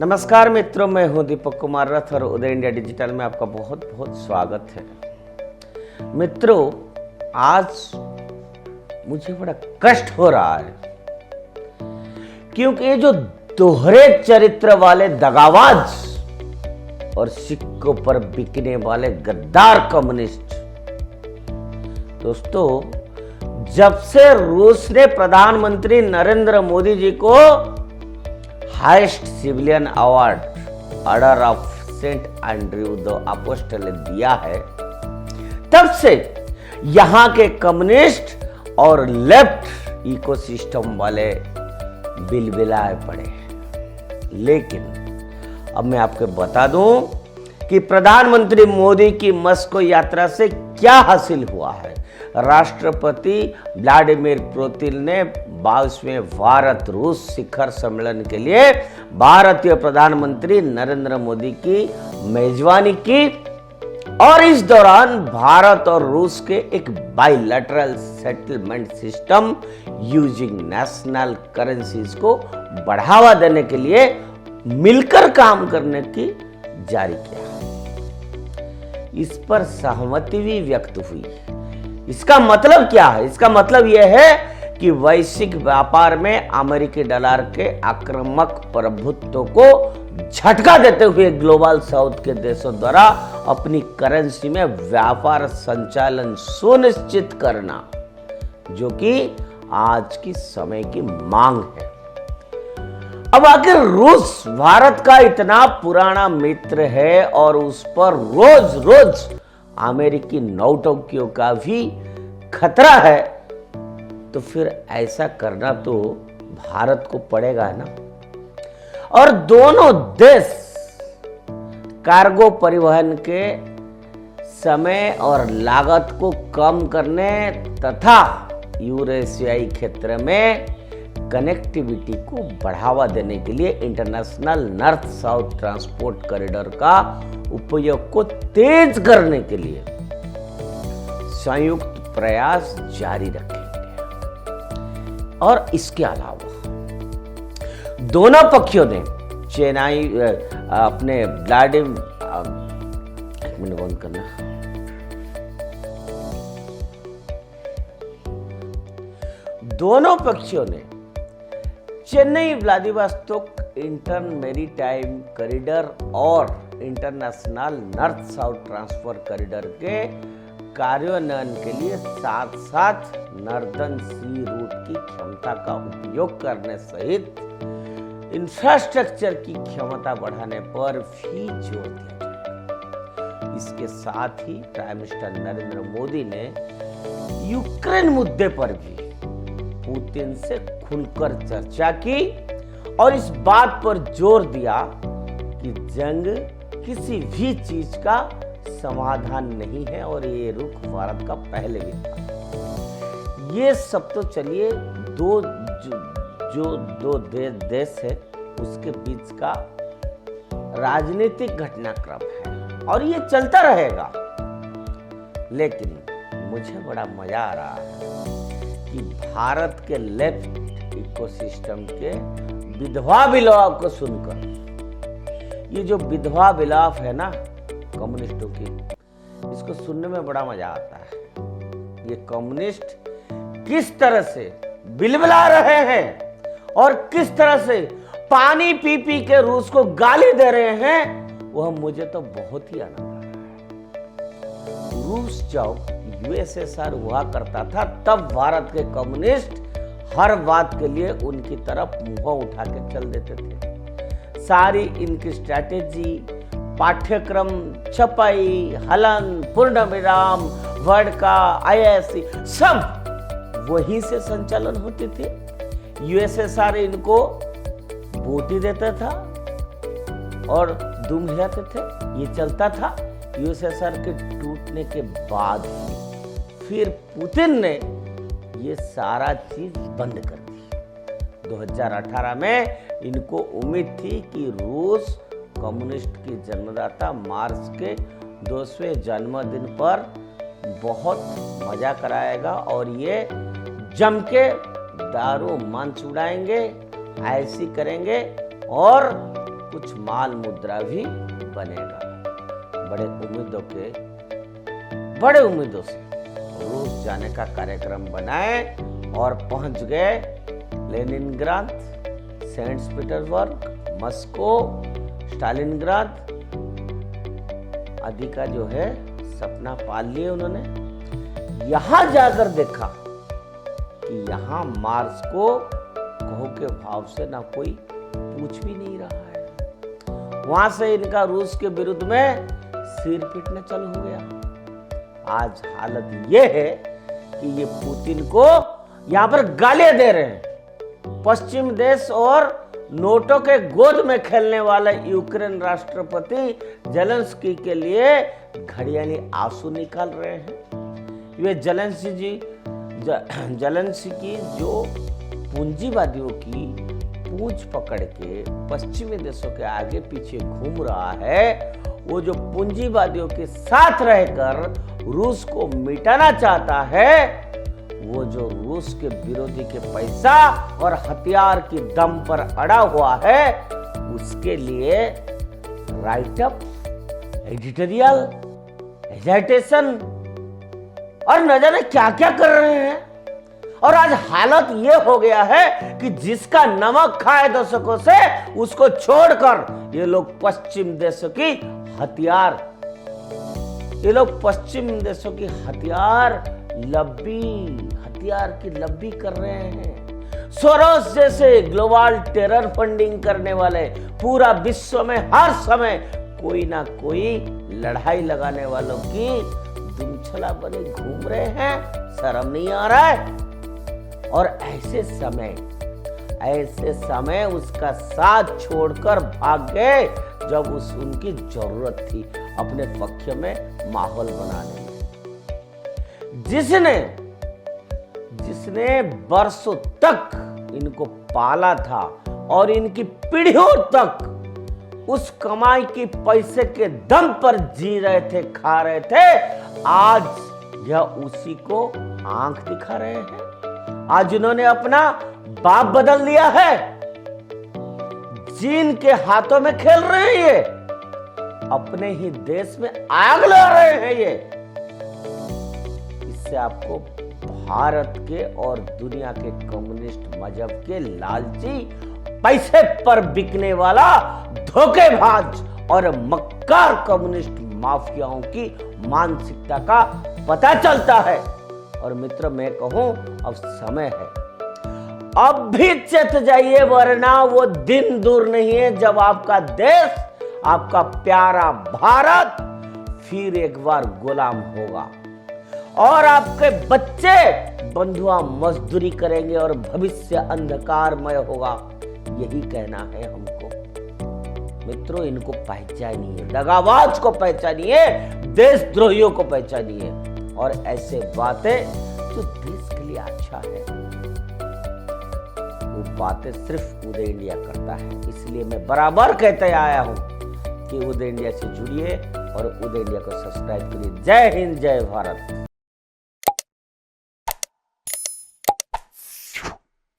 नमस्कार मित्रों, मैं हूं दीपक कुमार रथ और उदय इंडिया डिजिटल में आपका बहुत बहुत स्वागत है। मित्रों, आज मुझे बड़ा कष्ट हो रहा है क्योंकि ये जो दोहरे चरित्र वाले दगाबाज और सिक्कों पर बिकने वाले गद्दार कम्युनिस्ट, दोस्तों, जब से रूस ने प्रधानमंत्री नरेंद्र मोदी जी को highest civilian award order of Saint Andrew the apostle दिया है, तब से यहां के कम्युनिस्ट और लेफ्ट इकोसिस्टम वाले बिलबिलाए पड़े हैं। लेकिन अब मैं आपको बता दूं कि प्रधानमंत्री मोदी की मॉस्को यात्रा से क्या हासिल हुआ है। राष्ट्रपति व्लादिमीर पुतिन ने 22वें भारत रूस शिखर सम्मेलन के लिए भारतीय प्रधानमंत्री नरेंद्र मोदी की मेजबानी की और इस दौरान भारत और रूस के एक bilateral settlement system using national currencies को बढ़ावा देने के लिए मिलकर काम करने की जारी किया। इस पर सहमति भी व्यक्त हुई। इसका मतलब क्या है? इसका मतलब यह है कि वैश्विक व्यापार में अमेरिकी डॉलर के आक्रामक प्रभुत्व को झटका देते हुए ग्लोबल साउथ के देशों द्वारा अपनी करेंसी में व्यापार संचालन सुनिश्चित करना, जो कि आज की समय की मांग है। अब आखिर रूस भारत का इतना पुराना मित्र है और उस पर रोज रोज अमेरिकी नौटंकियों का भी खतरा है, तो फिर ऐसा करना तो भारत को पड़ेगा ना। और दोनों देश कार्गो परिवहन के समय और लागत को कम करने तथा यूरेशियाई क्षेत्र में कनेक्टिविटी को बढ़ावा देने के लिए international north south transport corridor का उपयोग को तेज करने के लिए संयुक्त प्रयास जारी रखेंगे। और इसके अलावा दोनों पक्षों ने चेन्नई अपने व्लादिमीर एक मिनट बंद करना। दोनों पक्षों ने Chennai Vladivostok inter maritime corridor और international north south transport corridor के कार्यान्वयन के लिए साथ साथ नॉर्दर्न सी रूट की क्षमता का उपयोग करने सहित इंफ्रास्ट्रक्चर की क्षमता बढ़ाने पर भी जोर दिया जाएगा। इसके साथ ही प्राइम मिनिस्टर नरेंद्र मोदी ने यूक्रेन मुद्दे पर भी पुतिन से खुलकर चर्चा की और इस बात पर जोर दिया कि जंग किसी भी चीज का समाधान नहीं है और ये रुख भारत का पहले भी था। ये सब तो चलिए दो देश है उसके बीच का राजनीतिक घटनाक्रम है और ये चलता रहेगा। लेकिन मुझे बड़ा मजा आ रहा है कि भारत के लेफ्ट इकोसिस्टम के विधवा विलाप को सुनकर, ये जो विधवा विलाप है ना कम्युनिस्टों की, इसको सुनने में बड़ा मजा आता है। ये कम्युनिस्ट किस तरह से बिलबिला रहे हैं और किस तरह से पानी पी पी के रूस को गाली दे रहे हैं, वह मुझे तो बहुत ही आनंद आ रहा है। रूस जब यूएसएसआर हुआ करता था तब भारत के कम्युनिस्ट हर बात के लिए उनकी तरफ मुंह उठा के चल देते थे। सारी इनकी स्ट्रैटेजी, पाठ्यक्रम, छपाई, हलन, पूर्ण विराम, वर्ड का आईएससी सब वहीं से संचालन होते थे। यूएसएसआर इनको बोटी देता था और दुम हिलाते थे, ये चलता था। यूएसएसआर के टूटने के बाद फिर पुतिन ने ये सारा चीज बंद कर दी। 2018 में इनको उम्मीद थी कि रूस कम्युनिस्ट की जन्मदाता मार्क्स के 2वें जन्मदिन पर बहुत मजा कराएगा और ये जम के दारू मंच उड़ाएंगे, ऐसी करेंगे और कुछ माल मुद्रा भी बनेगा। बड़े उम्मीदों से रूस जाने का कार्यक्रम बनाए और पहुंच गए Leningrad, Saint Petersburg, Moscow, Stalingrad आदि का जो है सपना पाल लिए उन्होंने। यहां जाकर देखा कि यहां मार्स को कहो के भाव से ना कोई पूछ भी नहीं रहा है। वहां से इनका रूस के विरुद्ध में सिर पीटना चालू हो गया। आज हालत ये है कि ये पुतिन को यहां पर गालियां दे रहे हैं। पश्चिम देश और नोटो के गोद में खेलने वाले यूक्रेन राष्ट्रपति जेलेंस्की के लिए घड़ियाली आंसू निकाल रहे हैं। वे जेलेंस्की जो पूंजीवादियों की पूंछ पकड़ के पश्चिमी देशों के आगे पीछे घूम रहा है, वो जो पूंजीवादियों के साथ रहकर रूस को मिटाना चाहता है, वो जो रूस के विरोधी के पैसा और हथियार की दम पर अड़ा हुआ है, उसके लिए राइटअप, एडिटोरियल, एजिटेशन और न जाने क्या क्या कर रहे हैं। और आज हालत ये हो गया है कि जिसका नमक खाए दशकों से उसको छोड़कर ये लोग पश्चिम देशों की हथियार की लब्बी कर रहे हैं। सोरोस जैसे ग्लोबल टेरर फंडिंग करने वाले पूरा विश्व में हर समय कोई ना कोई लड़ाई लगाने वालों की दुमछला बने घूम रहे हैं। शर्म नहीं आ रहा है? और ऐसे समय उसका साथ छोड़कर भाग गए जब उनकी जरूरत थी अपने पक्ष में माहौल बनाने में। जिसने वर्षों तक इनको पाला था और इनकी पीढ़ियों तक उस कमाई की पैसे के दम पर जी रहे थे, खा रहे थे, आज यह उसी को आंख दिखा रहे हैं। आज इन्होंने अपना बाप बदल दिया है। चीन के हाथों में खेल रहे हैं ये, अपने ही देश में आग लगा रहे हैं ये। इससे आपको भारत के और दुनिया के कम्युनिस्ट मजहब के लालची, पैसे पर बिकने वाला धोखेबाज और मक्कार कम्युनिस्ट माफियाओं की मानसिकता का पता चलता है। और मित्र, मैं कहूं अब समय है, अब भी चेत जाइए, वरना वो दिन दूर नहीं है जब आपका देश, आपका प्यारा भारत फिर एक बार गुलाम होगा और आपके बच्चे बंधुआ मजदूरी करेंगे और भविष्य अंधकारमय होगा। यही कहना है हमको। मित्रों, इनको पहचानिए, दगाबाज को पहचानिए, देशद्रोहियों को पहचानिए और ऐसे बातें जो देश के लिए अच्छा है, वो बातें सिर्फ उदय इंडिया करता है। इसलिए मैं बराबर कहते आया हूं कि उदय इंडिया से जुड़िए और उदय इंडिया को सब्सक्राइब करिए। जय हिंद, जय भारत।